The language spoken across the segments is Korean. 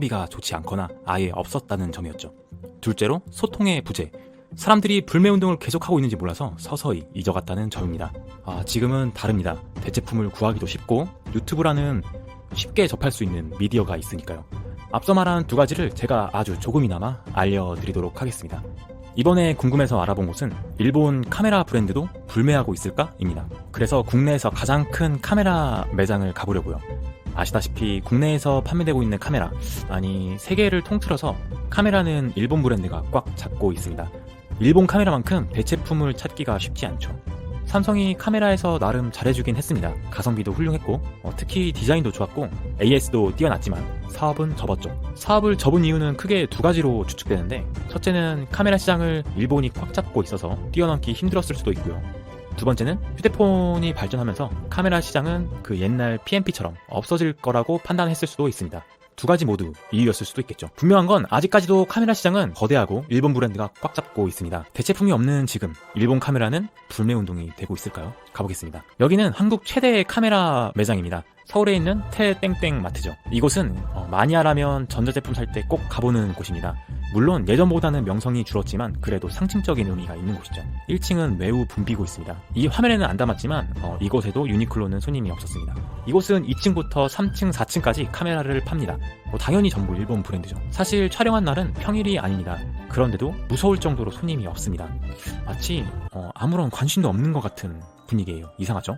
비가 좋지 않거나 아예 없었다는 점이었죠. 둘째로 소통의 부재. 사람들이 불매운동을 계속하고 있는지 몰라서 서서히 잊어갔다는 점입니다. 지금은 다릅니다. 대체품을 구하기도 쉽고 유튜브라는 쉽게 접할 수 있는 미디어가 있으니까요. 앞서 말한 두 가지를 제가 아주 조금이나마 알려드리도록 하겠습니다. 이번에 궁금해서 알아본 곳은 일본 카메라 브랜드도 불매하고 있을까? 입니다. 그래서 국내에서 가장 큰 카메라 매장을 가보려고요. 아시다시피 국내에서 판매되고 있는 카메라, 아니 세계를 통틀어서 카메라는 일본 브랜드가 꽉 잡고 있습니다. 일본 카메라만큼 대체품을 찾기가 쉽지 않죠. 삼성이 카메라에서 나름 잘해주긴 했습니다. 가성비도 훌륭했고 특히 디자인도 좋았고 AS도 뛰어났지만 사업은 접었죠. 사업을 접은 이유는 크게 두 가지로 추측되는데, 첫째는 카메라 시장을 일본이 꽉 잡고 있어서 뛰어넘기 힘들었을 수도 있고요. 두 번째는 휴대폰이 발전하면서 카메라 시장은 그 옛날 PMP처럼 없어질 거라고 판단했을 수도 있습니다. 두 가지 모두 이유였을 수도 있겠죠. 분명한 건 아직까지도 카메라 시장은 거대하고 일본 브랜드가 꽉 잡고 있습니다. 대체품이 없는 지금 일본 카메라는 불매운동이 되고 있을까요? 가보겠습니다. 여기는 한국 최대의 카메라 매장입니다. 서울에 있는 태땡땡 마트죠. 이곳은 마니아라면 전자제품 살 때 꼭 가보는 곳입니다. 물론 예전보다는 명성이 줄었지만 그래도 상징적인 의미가 있는 곳이죠. 1층은 매우 붐비고 있습니다. 이 화면에는 안 담았지만 이곳에도 유니클로는 손님이 없었습니다. 이곳은 2층부터 3층, 4층까지 카메라를 팝니다. 당연히 전부 일본 브랜드죠. 사실 촬영한 날은 평일이 아닙니다. 그런데도 무서울 정도로 손님이 없습니다. 마치 아무런 관심도 없는 것 같은 분위기예요. 이상하죠?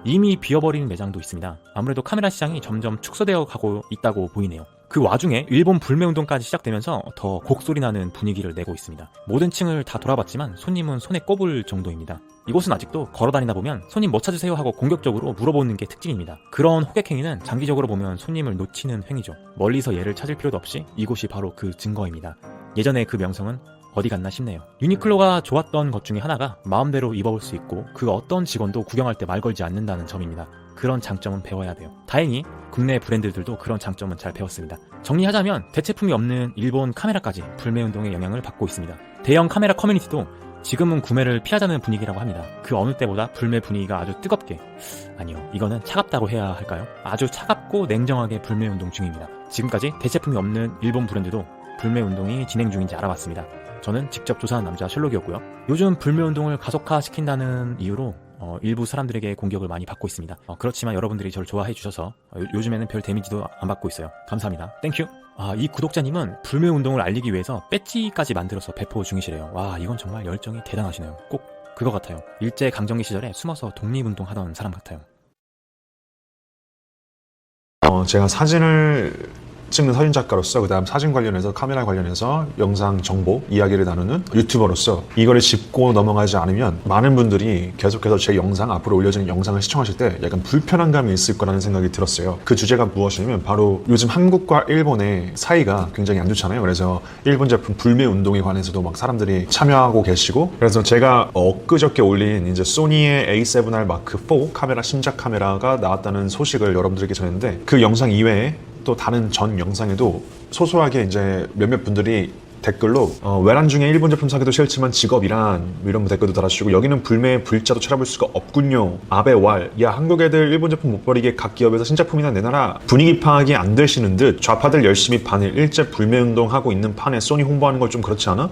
이미 비어버린 매장도 있습니다. 아무래도 카메라 시장이 점점 축소되어 가고 있다고 보이네요. 그 와중에 일본 불매운동까지 시작되면서 더 곡소리 나는 분위기를 내고 있습니다. 모든 층을 다 돌아봤지만 손님은 손에 꼽을 정도입니다. 이곳은 아직도 걸어다니다 보면 손님 뭐 찾으세요 하고 공격적으로 물어보는 게 특징입니다. 그런 호객행위는 장기적으로 보면 손님을 놓치는 행위죠. 멀리서 얘를 찾을 필요도 없이 이곳이 바로 그 증거입니다. 예전에 그 명성은 어디 갔나 싶네요. 유니클로가 좋았던 것 중에 하나가 마음대로 입어볼 수 있고 그 어떤 직원도 구경할 때 말 걸지 않는다는 점입니다. 그런 장점은 배워야 돼요. 다행히 국내 브랜드들도 그런 장점은 잘 배웠습니다. 정리하자면 대체품이 없는 일본 카메라까지 불매운동의 영향을 받고 있습니다. 대형 카메라 커뮤니티도 지금은 구매를 피하자는 분위기라고 합니다. 그 어느 때보다 불매 분위기가 아주 뜨겁게, 아니요, 이거는 차갑다고 해야 할까요? 아주 차갑고 냉정하게 불매운동 중입니다. 지금까지 대체품이 없는 일본 브랜드도 불매운동이 진행 중인지 알아봤습니다. 저는 직접 조사한 남자 셜록이었고요. 요즘 불매운동을 가속화시킨다는 이유로 일부 사람들에게 공격을 많이 받고 있습니다. 그렇지만 여러분들이 저를 좋아해 주셔서 요즘에는 별 데미지도 안 받고 있어요. 감사합니다. 땡큐. 이 구독자님은 불매운동을 알리기 위해서 배지까지 만들어서 배포 중이시래요. 와, 이건 정말 열정이 대단하시네요. 꼭 그거 같아요. 일제강점기 시절에 숨어서 독립운동 하던 사람 같아요. 제가 사진을 찍는 사진작가로서, 그 다음 사진 관련해서, 카메라 관련해서 영상 정보 이야기를 나누는 유튜버로서 이거를 짚고 넘어가지 않으면 많은 분들이 계속해서 제 영상, 앞으로 올려지는 영상을 시청하실 때 약간 불편한 감이 있을 거라는 생각이 들었어요. 그 주제가 무엇이냐면 바로 요즘 한국과 일본의 사이가 굉장히 안 좋잖아요. 그래서 일본 제품 불매 운동에 관해서도 막 사람들이 참여하고 계시고, 그래서 제가 엊그저께 올린 이제 소니의 A7R Mark4 카메라, 신작 카메라가 나왔다는 소식을 여러분들에게 전했는데, 그 영상 이외에 또 다른 전 영상에도 소소하게 이제 몇몇 분들이 댓글로 외란 중에 일본 제품 사기도 싫지만 직업이란 이런 댓글도 달아주시고, 여기는 불매의 불자도 찾아볼 수가 없군요. 아베 왈, 야 한국 애들 일본 제품 못 버리게 각 기업에서 신제품이나 내놔라. 분위기 파악이 안 되시는 듯 좌파들 열심히 반일 일제 불매운동하고 있는 판에 소니 홍보하는 걸 좀 그렇지 않아?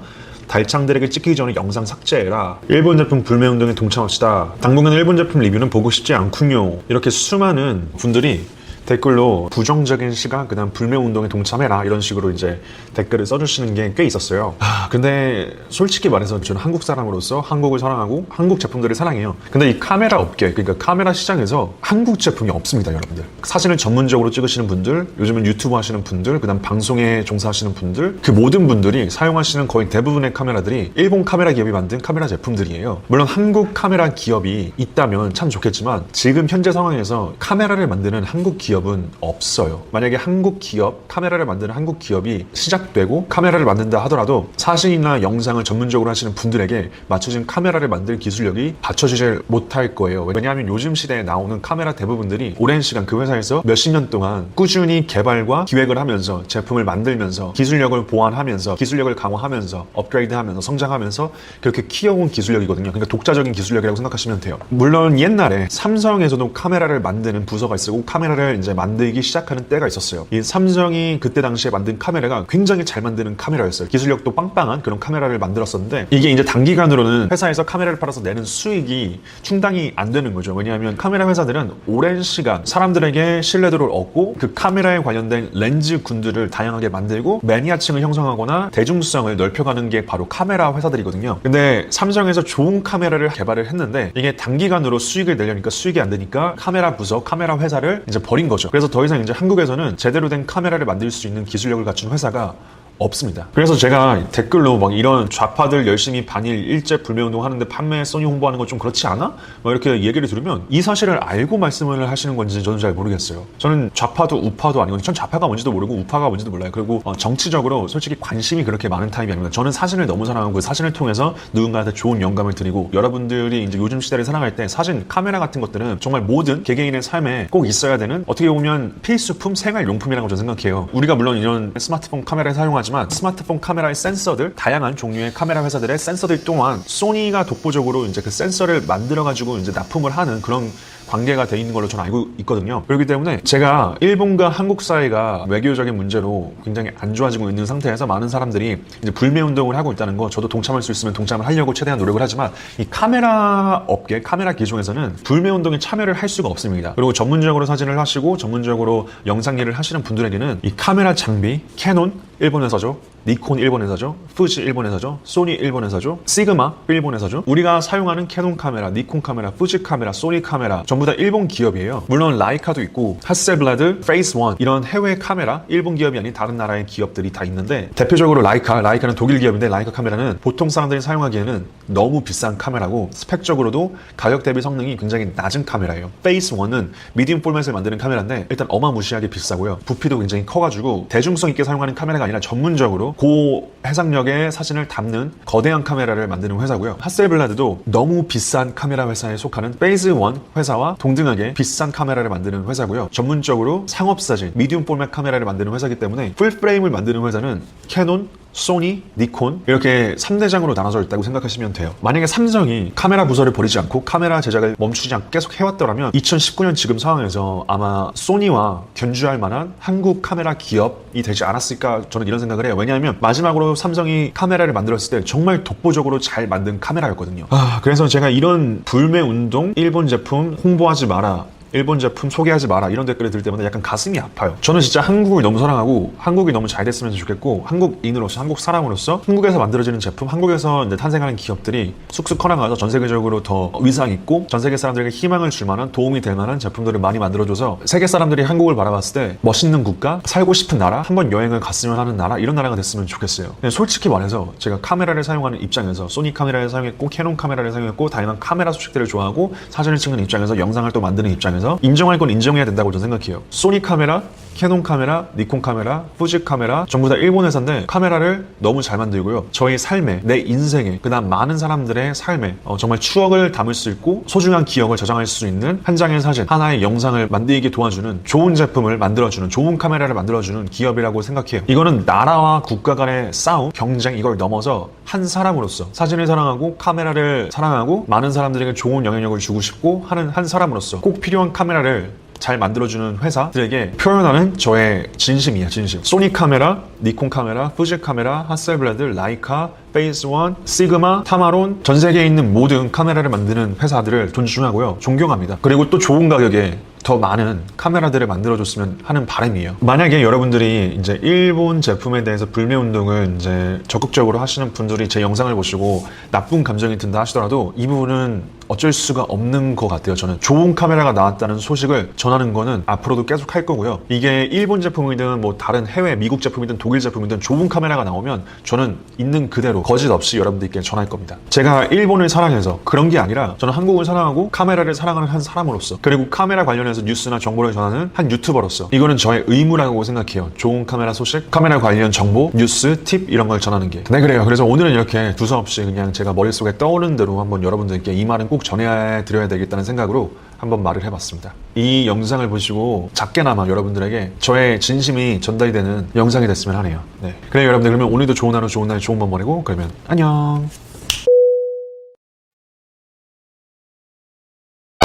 달창들에게 찍히기 전에 영상 삭제해라. 일본 제품 불매운동에 동참합시다. 당분간 일본 제품 리뷰는 보고 싶지 않군요. 이렇게 수많은 분들이 댓글로 부정적인 시각, 그다음 불매운동에 동참해라 이런 식으로 이제 댓글을 써주시는 게 꽤 있었어요. 근데 솔직히 말해서 저는 한국 사람으로서 한국을 사랑하고 한국 제품들을 사랑해요. 근데 이 카메라 업계, 그러니까 카메라 시장에서 한국 제품이 없습니다, 여러분들. 사진을 전문적으로 찍으시는 분들, 요즘은 유튜브 하시는 분들, 그다음 방송에 종사하시는 분들, 그 모든 분들이 사용하시는 거의 대부분의 카메라들이 일본 카메라 기업이 만든 카메라 제품들이에요. 물론 한국 카메라 기업이 있다면 참 좋겠지만 지금 현재 상황에서 카메라를 만드는 한국 기업은 없어요. 만약에 한국 기업, 카메라를 만드는 한국 기업이 시작되고 카메라를 만든다 하더라도 사진이나 영상을 전문적으로 하시는 분들에게 맞춰진 카메라를 만들 기술력이 받쳐지질 못할 거예요. 왜냐하면 요즘 시대에 나오는 카메라 대부분들이 오랜 시간 그 회사에서 몇십 년 동안 꾸준히 개발과 기획을 하면서 제품을 만들면서 기술력을 보완하면서 기술력을 강화하면서 업그레이드하면서 성장하면서 그렇게 키워온 기술력이거든요. 그러니까 독자적인 기술력이라고 생각하시면 돼요. 물론 옛날에 삼성에서도 카메라를 만드는 부서가 있었고 카메라를 이제 이제 만들기 시작하는 때가 있었어요. 이 삼성이 그때 당시에 만든 카메라가 굉장히 잘 만드는 카메라였어요. 기술력도 빵빵한 그런 카메라를 만들었었는데 이게 이제 단기간으로는 회사에서 카메라를 팔아서 내는 수익이 충당이 안 되는 거죠. 왜냐하면 카메라 회사들은 오랜 시간 사람들에게 신뢰도를 얻고 그 카메라에 관련된 렌즈 군들을 다양하게 만들고 매니아층을 형성하거나 대중성을 넓혀가는 게 바로 카메라 회사들이거든요. 근데 삼성에서 좋은 카메라를 개발을 했는데 이게 단기간으로 수익을 내려니까 수익이 안 되니까 카메라 부서, 카메라 회사를 이제 버린 거죠. 그래서 더 이상 이제 한국에서는 제대로 된 카메라를 만들 수 있는 기술력을 갖춘 회사가 없습니다. 그래서 제가 댓글로 막 이런 좌파들 열심히 반일 일제 불매운동 하는데 판매 소니 홍보하는 건 좀 그렇지 않아? 막 이렇게 얘기를 들으면 이 사실을 알고 말씀을 하시는 건지 저는 잘 모르겠어요. 저는 좌파도 우파도 아니거든요. 전 좌파가 뭔지도 모르고 우파가 뭔지도 몰라요. 그리고 정치적으로 솔직히 관심이 그렇게 많은 타입이 아닙니다. 저는 사진을 너무 사랑하고 그 사진을 통해서 누군가한테 좋은 영감을 드리고 여러분들이 이제 요즘 시대를 살아갈 때 사진, 카메라 같은 것들은 정말 모든 개개인의 삶에 꼭 있어야 되는 어떻게 보면 필수품, 생활용품이라고 저는 생각해요. 우리가 물론 이런 스마트폰 카메라를 사용하지만 스마트폰 카메라의 센서들, 다양한 종류의 카메라 회사들의 센서들 또한 소니가 독보적으로 이제 그 센서를 만들어가지고 이제 납품을 하는 그런 관계가 돼 있는 걸로 저는 알고 있거든요. 그렇기 때문에 제가 일본과 한국 사이가 외교적인 문제로 굉장히 안 좋아지고 있는 상태에서 많은 사람들이 이제 불매 운동을 하고 있다는 거 저도 동참할 수 있으면 동참을 하려고 최대한 노력을 하지만 이 카메라 업계, 카메라 기종에서는 불매 운동에 참여를 할 수가 없습니다. 그리고 전문적으로 사진을 하시고 전문적으로 영상 일을 하시는 분들에게는 이 카메라 장비, 캐논 일본 회사죠. 니콘 일본 회사죠. 푸지 일본 회사죠. 소니 일본 회사죠. 시그마 일본 회사죠. 우리가 사용하는 캐논 카메라, 니콘 카메라, 푸지 카메라, 소니 카메라 전부 다 일본 기업이에요. 물론 라이카도 있고 하셀블라드, 페이스 원 이런 해외 카메라 일본 기업이 아닌 다른 나라의 기업들이 다 있는데 대표적으로 라이카는 독일 기업인데 라이카 카메라는 보통 사람들이 사용하기에는 너무 비싼 카메라고 스펙적으로도 가격 대비 성능이 굉장히 낮은 카메라예요. 페이스 원은 미디움 포맷을 만드는 카메라인데 일단 어마무시하게 비싸고요. 부피도 굉장히 커가지고 대중성 있게 사용하는 카메라가 아니라 전문적으로 고해상력의 사진을 담는 거대한 카메라를 만드는 회사고요. 하셀블라드도 너무 비싼 카메라 회사에 속하는 페이즈 원 회사와 동등하게 비싼 카메라를 만드는 회사고요. 전문적으로 상업사진, 미디움 포맷 카메라를 만드는 회사이기 때문에 풀프레임을 만드는 회사는 캐논, 소니, 니콘 이렇게 3대장으로 나눠져 있다고 생각하시면 돼요. 만약에 삼성이 카메라 부서를 버리지 않고 카메라 제작을 멈추지 않고 계속 해왔더라면 2019년 지금 상황에서 아마 소니와 견주할 만한 한국 카메라 기업이 되지 않았을까 저는 이런 생각을 해요. 왜냐하면 마지막으로 삼성이 카메라를 만들었을 때 정말 독보적으로 잘 만든 카메라였거든요. 그래서 제가 이런 불매 운동, 일본 제품 홍보하지 마라, 일본 제품 소개하지 마라 이런 댓글을 들 때마다 약간 가슴이 아파요. 저는 진짜 한국을 너무 사랑하고 한국이 너무 잘 됐으면 좋겠고 한국인으로서 한국 사람으로서 한국에서 만들어지는 제품, 한국에서 이제 탄생하는 기업들이 쑥쑥 커나가서 전 세계적으로 더 위상 있고 전 세계 사람들에게 희망을 줄 만한 도움이 될 만한 제품들을 많이 만들어줘서 세계 사람들이 한국을 바라봤을 때 멋있는 국가, 살고 싶은 나라, 한번 여행을 갔으면 하는 나라 이런 나라가 됐으면 좋겠어요. 솔직히 말해서 제가 카메라를 사용하는 입장에서 소니 카메라를 사용했고 캐논 카메라를 사용했고 다양한 카메라 소식들을 좋아하고 사진을 찍는 입장에서 영상을 또 만드는 입장에서 인정할 건 인정해야 된다고 저는 생각해요. 소니 카메라, 캐논 카메라, 니콘 카메라, 푸지 카메라 전부 다 일본 회사인데 카메라를 너무 잘 만들고요. 저의 삶에, 내 인생에, 그다음 많은 사람들의 삶에 정말 추억을 담을 수 있고 소중한 기억을 저장할 수 있는 한 장의 사진, 하나의 영상을 만들게 도와주는 좋은 제품을 만들어주는 좋은 카메라를 만들어주는 기업이라고 생각해요. 이거는 나라와 국가 간의 싸움, 경쟁 이걸 넘어서 한 사람으로서 사진을 사랑하고 카메라를 사랑하고 많은 사람들에게 좋은 영향력을 주고 싶고 하는 한 사람으로서 꼭 필요한 카메라를 잘 만들어주는 회사들에게 표현하는 저의 진심이에요, 진심. 소니 카메라, 니콘 카메라, 푸지 카메라, 하셀블라드, 라이카, 페이스 원, 시그마, 타마론 전 세계에 있는 모든 카메라를 만드는 회사들을 존중하고요, 존경합니다. 그리고 또 좋은 가격에 더 많은 카메라들을 만들어줬으면 하는 바람이에요. 만약에 여러분들이 이제 일본 제품에 대해서 불매 운동을 이제 적극적으로 하시는 분들이 제 영상을 보시고 나쁜 감정이 든다 하시더라도 이 부분은 어쩔 수가 없는 것 같아요. 저는 좋은 카메라가 나왔다는 소식을 전하는 거는 앞으로도 계속 할 거고요. 이게 일본 제품이든 뭐 다른 해외 미국 제품이든 독일 제품이든 좋은 카메라가 나오면 저는 있는 그대로 거짓 없이 여러분들께 전할 겁니다. 제가 일본을 사랑해서 그런 게 아니라 저는 한국을 사랑하고 카메라를 사랑하는 한 사람으로서 그리고 카메라 관련해서 뉴스나 정보를 전하는 한 유튜버로서 이거는 저의 의무라고 생각해요. 좋은 카메라 소식, 카메라 관련 정보, 뉴스, 팁 이런 걸 전하는 게. 네, 그래요. 그래서 오늘은 이렇게 두서없이 그냥 제가 머릿속에 떠오르는 대로 한번 여러분들께 이 말은 꼭 전해드려야 되겠다는 생각으로 한번 말을 해봤습니다. 이 영상을 보시고 작게나마 여러분들에게 저의 진심이 전달이 되는 영상이 됐으면 하네요. 네. 그래요, 여러분들. 그러면 오늘도 좋은 하루, 좋은 날, 좋은 밤 보내고 그러면 안녕.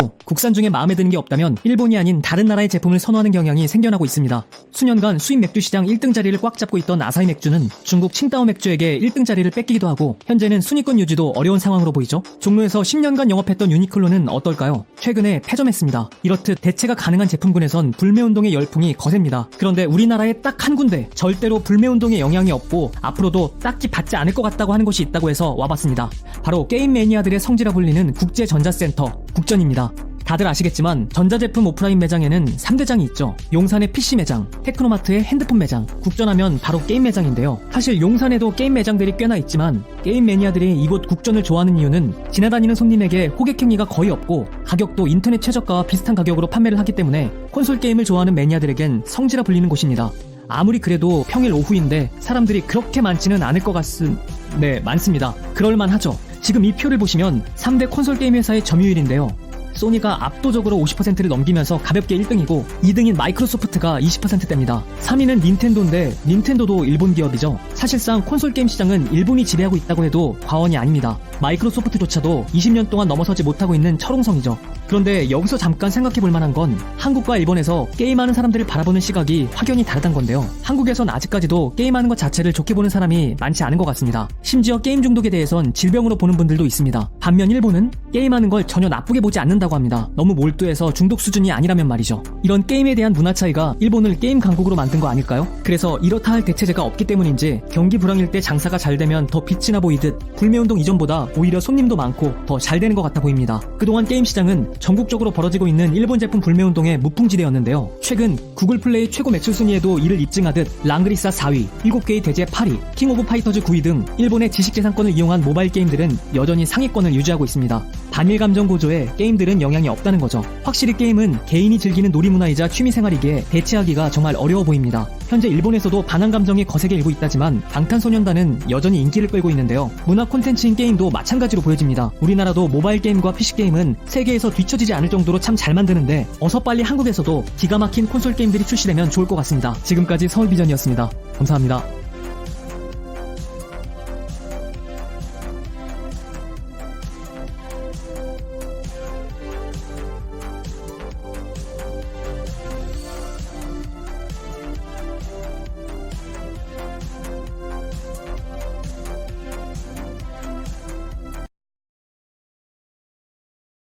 많고 국산 중에 마음에 드는 게 없다면 일본이 아닌 다른 나라의 제품을 선호하는 경향이 생겨나고 있습니다. 수년간 수입 맥주 시장 1등 자리를 꽉 잡고 있던 아사히 맥주는 중국 칭다오 맥주에게 1등 자리를 뺏기기도 하고 현재는 순위권 유지도 어려운 상황으로 보이죠. 종로에서 10년간 영업했던 유니클로는 어떨까요? 최근에 폐점했습니다. 이렇듯 대체가 가능한 제품군에선 불매운동의 열풍이 거셉니다. 그런데 우리나라에 딱 한 군데 절대로 불매운동의 영향이 없고 앞으로도 딱히 받지 않을 것 같다고 하는 곳이 있다고 해서 와봤습니다. 바로 게임 매니아들의 성지라 불리는 국제전자센터 국전입니다. 다들 아시겠지만 전자제품 오프라인 매장에는 3대장이 있죠. 용산의 PC 매장, 테크노마트의 핸드폰 매장, 국전하면 바로 게임 매장인데요. 사실 용산에도 게임 매장들이 꽤나 있지만 게임 매니아들이 이곳 국전을 좋아하는 이유는 지나다니는 손님에게 호객 행위가 거의 없고 가격도 인터넷 최저가와 비슷한 가격으로 판매를 하기 때문에 콘솔 게임을 좋아하는 매니아들에겐 성지라 불리는 곳입니다. 아무리 그래도 평일 오후인데 사람들이 그렇게 많지는 않을 것 네, 많습니다. 그럴만하죠. 지금 이 표를 보시면 3대 콘솔 게임 회사의 점유율인데요. 소니가 압도적으로 50%를 넘기면서 가볍게 1등이고 2등인 마이크로소프트가 20%대입니다. 3위는 닌텐도인데 닌텐도도 일본 기업이죠. 사실상 콘솔 게임 시장은 일본이 지배하고 있다고 해도 과언이 아닙니다. 마이크로소프트조차도 20년 동안 넘어서지 못하고 있는 철옹성이죠. 그런데 여기서 잠깐 생각해볼 만한 건 한국과 일본에서 게임하는 사람들을 바라보는 시각이 확연히 다르단 건데요. 한국에선 아직까지도 게임하는 것 자체를 좋게 보는 사람이 많지 않은 것 같습니다. 심지어 게임 중독에 대해선 질병으로 보는 분들도 있습니다. 반면 일본은 게임하는 걸 전혀 나쁘게 보지 않는다고 합니다. 너무 몰두해서 중독 수준이 아니라면 말이죠. 이런 게임에 대한 문화 차이가 일본을 게임 강국으로 만든 거 아닐까요? 그래서 이렇다 할 대체제가 없기 때문인지 경기 불황일 때 장사가 잘 되면 더 빛이 나 보이듯 불매운동 이전보다 오히려 손님도 많고 더 잘 되는 것 같아 보입니다. 그동안 게임 시장은 전국적으로 벌어지고 있는 일본 제품 불매운동의 무풍지대였는데요. 최근 구글 플레이 최고 매출 순위에도 이를 입증하듯 랑그리사 4위, 7개의 대제 8위, 킹 오브 파이터즈 9위 등 일본의 지식재산권을 이용한 모바일 게임들은 여전히 상위권을 유지하고 있습니다. 반일 감정 고조에 게임들은 영향이 없다는 거죠. 확실히 게임은 개인이 즐기는 놀이문화이자 취미생활이기에 대체하기가 정말 어려워 보입니다. 현재 일본에서도 반항 감정이 거세게 일고 있다지만 방탄소년단은 여전히 인기를 끌고 있는데요. 문화 콘텐츠인 게임도 마찬가지로 보여집니다. 우리나라도 모바일 게임과 PC 게임은 세계에서 뒤처지지 않을 정도로 참 잘 만드는데 어서 빨리 한국에서도 기가 막힌 콘솔 게임들이 출시되면 좋을 것 같습니다. 지금까지 서울비전이었습니다. 감사합니다.